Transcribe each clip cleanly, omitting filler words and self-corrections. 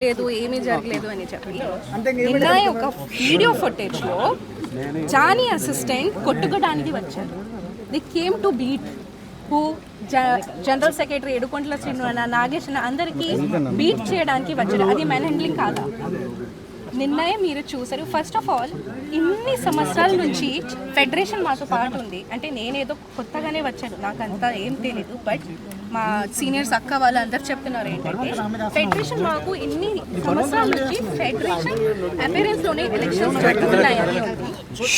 లేదు ఏమీ జరగలేదు అని చెప్పి నిన్న ఒక వీడియో ఫుటేజ్లో జానీ అసిస్టెంట్ కొట్టుకోవడానికి వచ్చారు. The came to beat who general secretary ఏడుకొండల శ్రీను నాగేష్ అందరికీ బీట్ చేయడానికి వచ్చారు. అది మ్యాన్ హ్యాండ్లింగ్ కాదా? నిన్ననే మీరు చూసారు. ఫస్ట్ ఆఫ్ ఆల్ ఇన్ని సంవత్సరాల నుంచి ఫెడరేషన్ మాతో పాటు ఉంది. అంటే నేనేదో కొత్తగానే వచ్చాను, నాకు అంతా ఏం తెలియదు. బట్ మా సీనియర్స్ అక్క వాళ్ళందరూ చెప్తున్నారు ఏంటంటే ఫెడరేషన్ మాకు ఇన్ని సంవత్సరాల నుంచి ఫెడరేషన్ అపీరెన్స్లోనే ఎలక్షన్స్ జరుగుతున్నాయని ఉంది.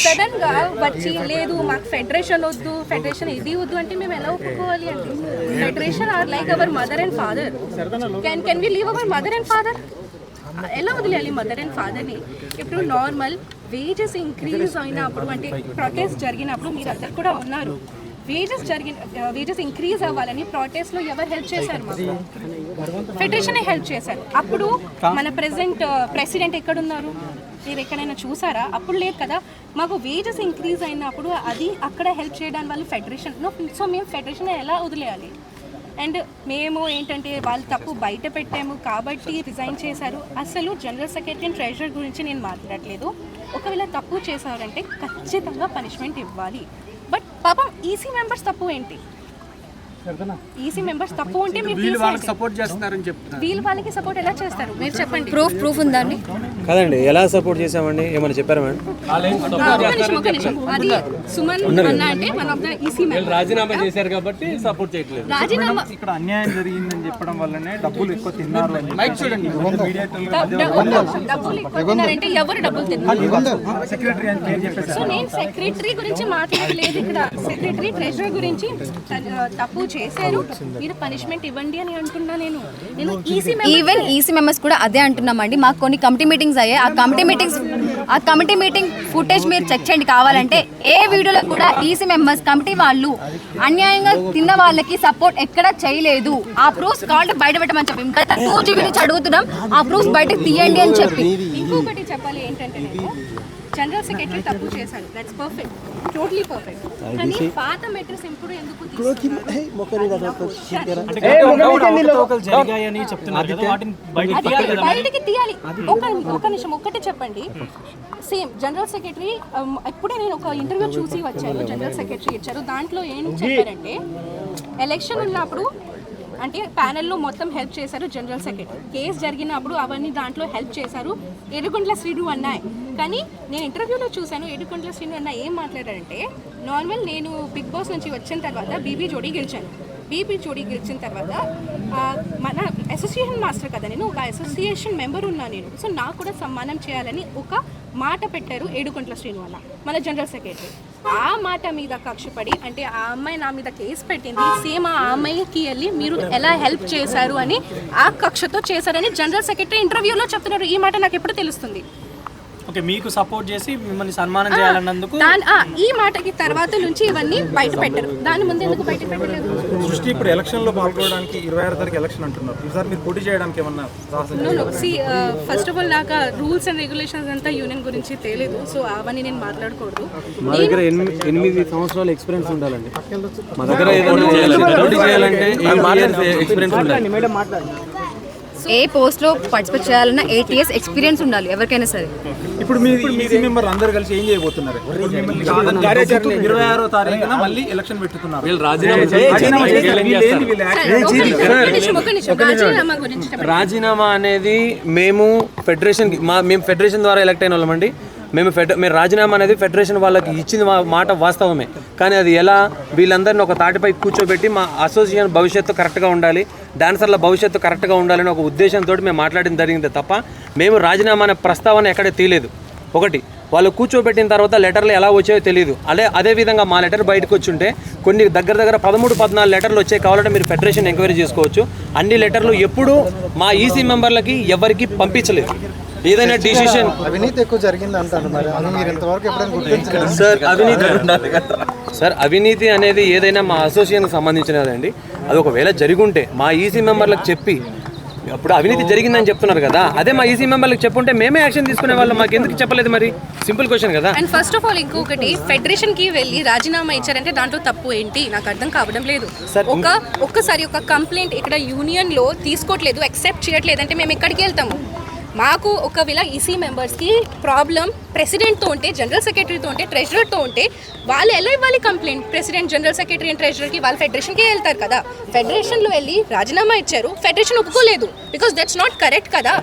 సడన్గా వచ్చి లేదు మాకు ఫెడరేషన్ వద్దు, ఫెడరేషన్ ఇది వద్దు అంటే మేము ఎలా ఒప్పుకోవాలి? అంటే federation are like our mother and father. Can we leave our mother and father? ఎలా వదిలేయాలి మదర్ అండ్ ఫాదర్ని? ఇప్పుడు నార్మల్ వేజెస్ ఇంక్రీజ్ అయినప్పుడు అంటే ప్రొటెస్ట్ జరిగినప్పుడు మీరు అందరు కూడా ఉన్నారు. వేజెస్ ఇంక్రీజ్ అవ్వాలని ప్రొటెస్ట్లో ఎవరు హెల్ప్ చేశారు? మాకు ఫెడరేషన్ హెల్ప్ చేశారు. అప్పుడు మన ప్రెసిడెంట్ ఎక్కడున్నారు? మీరు ఎక్కడైనా చూసారా? అప్పుడు లేదు కదా. మాకు వేజెస్ ఇంక్రీజ్ అయినప్పుడు అది అక్కడ హెల్ప్ చేయడానికి వాళ్ళు ఫెడరేషన్. సో మేము ఫెడరేషన్ ఎలా వదిలేయాలి? అండ్ మేము ఏంటంటే వాళ్ళు తప్పు బయట పెట్టాము కాబట్టి రిజైన్ చేశారు. అసలు జనరల్ సెక్రటరీ అండ్ ట్రెజరర్ గురించి నేను మాట్లాడలేదు. ఒకవేళ తప్పు చేశారంటే ఖచ్చితంగా పనిష్మెంట్ ఇవ్వాలి. బట్ పాపం ఈసీ మెంబర్స్ తప్పు ఏంటి? ఈసీ మెంబర్స్ తప్పు ఉంటే మీరు వాళ్ళకి సపోర్ట్ చేస్తున్నారని చెప్తున్నారు. వీళ్ళు వాళ్ళకి సపోర్ట్ ఎలా చేస్తారు మీరు చెప్పండి? ప్రూఫ్ ఉందండి. కదండి, ఎలా సపోర్ట్ చేసామండి? ఏమైనా చెప్పారా మేడం? ఒక నిమిషం. అది సుమన్ అన్న అంటే one of the EC member రాజీనామా చేశారు కాబట్టి సపోర్ట్ చేయట్లేదు. రాజీనామా ఇక్కడ అన్యాయం జరిగిందని చెప్పడం వల్లనే డబ్బులు ఎక్కువ తిన్నారు అని డబ్బులు ఎక్కువ తిన్నారంటే ఎవరు డబ్బులు తిన్నారు? సెక్రటరీ అని పేరు చెప్పేసి. సో నేను సెక్రటరీ గురించి మాట్లాడలేదు ఇక్కడ. సెక్రటరీ ట్రెజరర్ గురించి తప్పు చేశారు, మీరు పనిష్మెంట్ ఇవ్వండి అని అంటున్నా. నేను ఈవెన్ ఈసీ మెంబర్స్ కూడా అదే అంటున్నామండి. మాకు కొన్ని కమిటీ మీటింగ్స్ అయ్యాయి. ఆ కమిటీ మీటింగ్ ఫుటేజ్ మీరు చెక్ చేయండి కావాలంటే. ఏ వీడియోలో కూడా ఈసీ మెంబర్స్ కమిటీ వాళ్ళు అన్యాయంగా తిన్న వాళ్ళకి సపోర్ట్ ఎక్కడ చేయలేదు. ఆ ప్రూఫ్స్ కాల్ బయట పెట్టమని చెప్పి ఇంకా 2GB నుంచి అడుగుతున్నాం. ఆ ప్రూఫ్స్ బయటకు తీయండి అని చెప్పి. ఇంకొకటి చెప్పాలి ఏంటంటే జనరల్ సెక్రటరీ తప్పు చేశారు, దట్స్ పర్ఫెక్ట్, టోటలీ పర్ఫెక్ట్. కానీ పాత మెట్రస్ ఎప్పుడు ఎందుకు బయటికి తీయాలి? ఒక నిమిషం ఒక్కటే చెప్పండి. సేమ్ జనరల్ సెక్రటరీ ఇప్పుడే నేను ఒక ఇంటర్వ్యూ చూసి వచ్చాను. జనరల్ సెక్రటరీ ఇచ్చారు. దాంట్లో ఏం చెప్పారంటే ఎలక్షన్ ఉన్నప్పుడు అంటే ప్యానెల్లో మొత్తం హెల్ప్ చేశారు జనరల్ సెక్రటరీ. కేసు జరిగినప్పుడు అవన్నీ దాంట్లో హెల్ప్ చేశారు ఏడుకొండల శ్రీను అన్నాయి. కానీ నేను ఇంటర్వ్యూలో చూశాను ఏడుకొండల శ్రీను అన్న ఏం మాట్లాడారంటే నార్మల్ నేను బిగ్ బాస్ నుంచి వచ్చిన తర్వాత బీబీ జోడీ గెలిచాను. బీబీ జోడీ గెలిచిన తర్వాత మన అసోసియేషన్ మాస్టర్ కదా, నేను ఒక అసోసియేషన్ మెంబర్ ఉన్నా నేను. సో నాకు కూడా సన్మానం చేయాలని ఒక మాట పెట్టారు ఏడుకొండల శ్రీను వల్ల మన జనరల్ సెక్రటరీ. ఆ మాట మీద కక్షపడి అంటే ఆ అమ్మాయి నా మీద కేసు పెట్టింది, సేమ్ ఆ అమ్మాయికి వెళ్ళి మీరు ఎలా హెల్ప్ చేశారు అని ఆ కక్షతో చేశారని జనరల్ సెక్రటరీ ఇంటర్వ్యూలో చెప్తున్నారు. ఈ మాట నాకు ఎప్పుడు తెలుస్తుంది? ఓకే, మీకు సపోర్ట్ చేసి మిమ్మల్ని సన్మానం చేయాలన్నందుకు ఈ మాటకి తర్వాత నుంచి ఇవన్నీ బయట పెట్టరు. దాని ముందు ఎందుకు బయట పెట్టలేదు? సృష్టి ఇప్పుడు ఎలక్షన్ లో పాల్గొనడానికి 26 తారీఖు ఎలక్షన్ అంటున్నారు. ఈసారి మీరు పోటీ చేయడానికి ఏమన్నా ఫస్ట్ ఆఫ్ ఆల్ నాకు రూల్స్ అండ్ రెగ్యులేషన్స్ అంతా యూనియన్ గురించి తెలియదు. సో అవన్నీ నేను మాట్లాడకూడదు. మా దగ్గర 8 సంవత్సరాల ఎక్స్పీరియన్స్ ఉండాలండి. మా దగ్గర పోటీ చేయాలంటే ఎక్స్పీరియన్స్ ఉండాలి. ఏ పోస్ట్లో పార్టిసిపేట్ చేయాలన్నా 8 years ఎక్స్పీరియన్స్ ఉండాలి ఎవరికైనా సరే. ఇప్పుడు మీ ఈసీ మెంబర్ అందరూ కలిసి ఏం చేయబోతున్నారు? 26వ తారీఖున మళ్ళీ ఎలక్షన్ పెట్టుతున్నారు. రాజీనామా అనేది మేము ఫెడరేషన్ ద్వారా ఎలక్ట్ అయిన వాళ్ళమండి. మేము రాజీనామా అనేది ఫెడరేషన్ వాళ్ళకి ఇచ్చిన మాట వాస్తవమే. కానీ అది ఎలా వీళ్ళందరినీ ఒక తాటిపై కూర్చోబెట్టి మా అసోసియేషన్ భవిష్యత్తు కరెక్ట్గా ఉండాలి, డాన్సర్ల భవిష్యత్తు కరెక్ట్గా ఉండాలని ఒక ఉద్దేశంతో మేము మాట్లాడడం జరిగింది తప్ప మేము రాజీనామా అనే ప్రస్తావన ఎక్కడ తీయలేదు. ఒకటి, వాళ్ళు కూర్చోబెట్టిన తర్వాత లెటర్లు ఎలా వచ్చాయో తెలియదు. అదేవిధంగా మా లెటర్ బయటకు వచ్చి ఉంటే కొన్ని దగ్గర 13-14 లెటర్లు వచ్చాయి. కావాలంటే మీరు ఫెడరేషన్ ఎంక్వైరీ చేసుకోవచ్చు. అన్ని లెటర్లు ఎప్పుడూ మా ఈసీ మెంబర్లకి ఎవరికి పంపించలేదు. ఏదైనా డిసిషన్ అవినీతి ఎక్కువ జరిగింది అంటారు. సార్ అవినీతి అనేది ఏదైనా మా అసోసియేషన్కి సంబంధించినదండి. అది ఒకవేళ జరిగి ఉంటే మా ఈసీ మెంబర్లకు చెప్పి ఇప్పుడు అవినీతి జరిగిందని చెప్తున్నారు కదా, అదే మా ఈసీ మెంబర్లకు చెప్పుంటే మేమే యాక్షన్ తీసుకునే వాళ్ళం, మాకు ఎందుకు చెప్పలేదు మరి? సింపుల్ క్వశ్చన్ కదా. అండ్ ఫస్ట్ ఆఫ్ ఆల్ ఇంకొకటి, ఫెడరేషన్ కి వెళ్ళి రాజీనామా ఇచ్చారంటే దాంట్లో తప్పు ఏంటి నాకు అర్థం కావడం లేదు. ఒక్కసారి ఒక కంప్లైంట్ ఇక్కడ యూనియన్ లో తీసుకోవట్లేదు, యాక్సెప్ట్ చేయట్లేదు అంటే మేము ఎక్కడికి వెళ్తాము? మాకు ఒకవేళ ఈసీ మెంబర్స్కి ప్రాబ్లం ప్రెసిడెంట్తో ఉంటే, జనరల్ సెక్రటరీతో ఉంటే, ట్రెజరర్తో ఉంటే వాళ్ళు ఎలా ఇవ్వాలి complaint? President, general secretary and ట్రెజరర్కి వాళ్ళు ఫెడరేషన్కే వెళ్తారు కదా. ఫెడరేషన్లో వెళ్ళి రాజీనామా ఇచ్చారు, ఫెడరేషన్ ఒప్పుకోలేదు, బికాస్ దట్స్ నాట్ కరెక్ట్ కదా.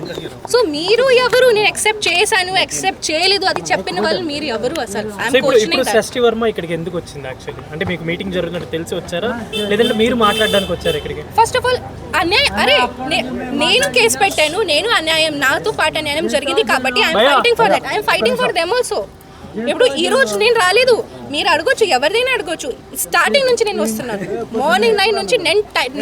సో మీరు ఎవరు? నేను యాక్సెప్ట్ చేశాను, యాక్సెప్ట్ చేయలేదు అది చెప్పిన వాళ్ళు మీరు ఎవరు అసలు? ఇప్పుడు షష్ఠి వర్మ ఇక్కడికి ఎందుకు వచ్చింది యాక్చువల్లీ? అంటే మీకు మీటింగ్ జరుగుతున్నట్టు తెలిసి వచ్చారా, లేదంటే మీరు మాట్లాడడానికి వచ్చారు ఇక్కడికి? ఫస్ట్ ఆఫ్ ఆల్ అన్యాయం, అరే నేను కేసు పెట్టాను, నేను అన్యాయం, నాతో పాటు అన్యాయం జరిగింది కాబట్టి I'm fighting for that, I'm fighting for them also. ఇప్పుడు ఈ రోజు నేను రాలేదు, మీరు అడగొచ్చు, ఎవరిదైనా అడగొచ్చు. స్టార్టింగ్ నుంచి నేను వస్తున్నాను, మార్నింగ్ 9 నుంచి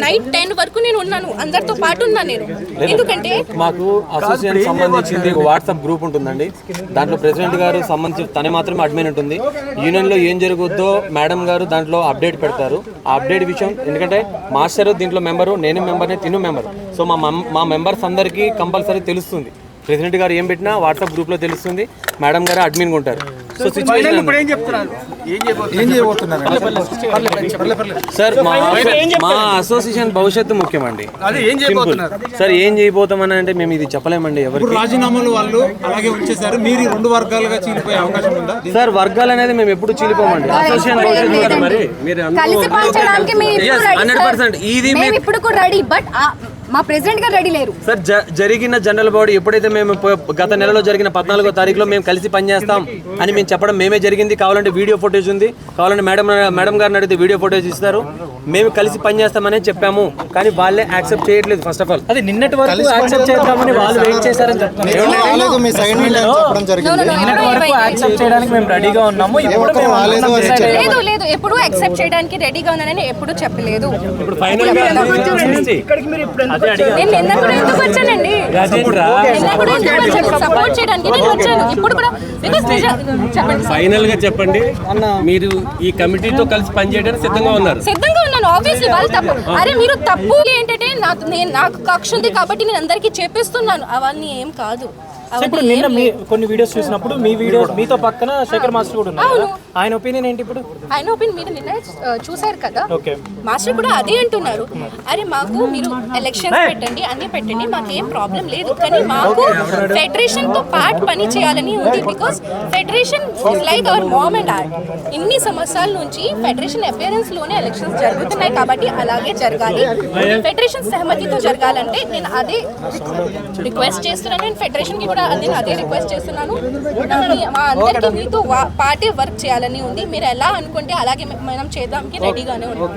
నైట్ 10 వరకు నేను ఉన్నాను, అందరితో పాటు ఉన్నాను నేను. ఎందుకంటే మాకు అసోసియేషన్ సంబంధించింది వాట్సాప్ గ్రూప్ ఉంటుందండి, దాంట్లో ప్రెసిడెంట్ గారు సంబంధించి తనే మాత్రమే అడ్మిన్ ఉంటుంది. యూనియన్లో ఏం జరుగుద్దో మేడం గారు దాంట్లో అప్డేట్ పెడతారు. ఆ అప్డేట్ విషయం, ఎందుకంటే మాస్టర్ దీంట్లో మెంబరు, నేను మెంబర్ని, తిను మెంబర్, సో మా మెంబర్స్ అందరికీ కంపల్సరీ తెలుస్తుంది. ప్రెసిడెంట్ గారు ఏం పెట్టినా వాట్సాప్ గ్రూప్లో తెలుస్తుంది, మేడం గారు అడ్మిన్గా ఉంటారు. సో సిచ్యువేషన్ సార్, మా అసోసియేషన్ భవిష్యత్తు ముఖ్యమండి. సార్ ఏం చేయబోతామని అంటే మేము ఇది చెప్పలేమండి ఎవరికి. రాజీనామాలు వాళ్ళు అలాగే ఉంచేశారు, మీరు 2 వర్గాలుగా చీలిపోయే అవకాశం ఉందా? సార్ వర్గాలు అనేది మేము ఎప్పుడు చీలిపోమండి. అసోసియేషన్ భవిష్యత్తు మరి కలిసి పనిచేయడానికి మేము 100% ఇది ఇప్పుడు కూడా రెడీ, బట్ మా ప్రెసిడెంట్ గారు రెడీ లేరు సార్. జరిగిన జనరల్ బాడీ ఎప్పుడైతే మేము గత నెలలో జరిగిన 14వ తారీఖులో మేము కలిసి పనిచేస్తాం అని మేము చెప్పడం మేమే జరిగింది. కావాలంటే వీడియో ఫుటేజ్ ఉంది, కావాలంటే మేడం గారిని అడిగితే వీడియో ఫుటేజ్ ఇస్తారు. మేము కలిసి పనిచేస్తామనే చెప్పాము, కానీ వాళ్ళే యాక్సెప్ట్ చేయట్లేదు. ఫస్ట్ ఆఫ్ ఆల్ అది నిన్నటి వరకు యాక్సెప్ట్ చేద్దామని వాళ్ళు వెయిట్ చేశారని చెప్తున్నారు. నిన్నటి వరకు యాక్సెప్ట్ చేయడానికి మేము రెడీగా ఉన్నాము, ఇప్పుడు లేదు లేదు ఎప్పుడు యాక్సెప్ట్ చేయడానికి రెడీగా ఉన్నానని ఎప్పుడు చెప్పలేదు. నేను నిన్న కూడా ఎందుకు వచ్చానండి, నిన్న కూడా ఎందుకు వచ్చాను? సపోర్ట్ చేయడానికి నేను వచ్చాను. ఇప్పుడు కూడా చెప్పండి, ఫైనల్ గా చెప్పండి, మీరు ఈ కమిటీతో కలిసి పనిచేయడానికి సిద్ధంగా ఉన్నారు? సిద్ధంగా ఉన్నాను. ఆబ్వియస్లీ వాళ్ళు తప్పు, అరే మీరు తప్పు ఏంటంటే నాకు కక్ష ఉంది కాబట్టి నేను అందరికీ చెప్పిస్తున్నాను, అవన్నీ ఏం కాదు. ఇప్పుడు నిన్న కొన్ని వీడియోస్ చూసినప్పుడు మీ వీడియో మీతో పక్కన శేఖర్ మాస్టర్ కూడా ఉన్నారు, ఆయన ఒపీనియన్ ఏంటి? ఇప్పుడు ఆయన ఒపీనియన్ మీరు నిన్న చూసారు కదా, ఓకే, మాస్టర్ కూడా అదే అంటున్నారు, అరే మాకు మీరు ఎలక్షన్స్ పెట్టండి, అన్ని పెట్టండి, మాకేం ప్రాబ్లం లేదు, కానీ మాకు ఫెడరేషన్ తో పార్ట్ పని చేయాలని ఉంది. Because federation is like our mom and dad. ఇన్ని సంవత్సరాల నుంచి ఫెడరేషన్ అపియరెన్స్ లోనే ఎలక్షన్స్ జరుగుతున్నాయి కాబట్టి అలాగే జరగాలి. ఫెడరేషన్ సహమతితో జరగాలంటే నేను అదే రిక్వెస్ట్ చేస్తున్నాను, నేను ఫెడరేషన్ కి కూడా నేను అదే రిక్వెస్ట్ చేస్తున్నాను. మా అందరికీ మీతో పార్టీ వర్క్ చేయాలని ఉంది, మీరు ఎలా అనుకుంటే అలాగే మనం చేద్దాంకి రెడీగానే ఉన్నాం.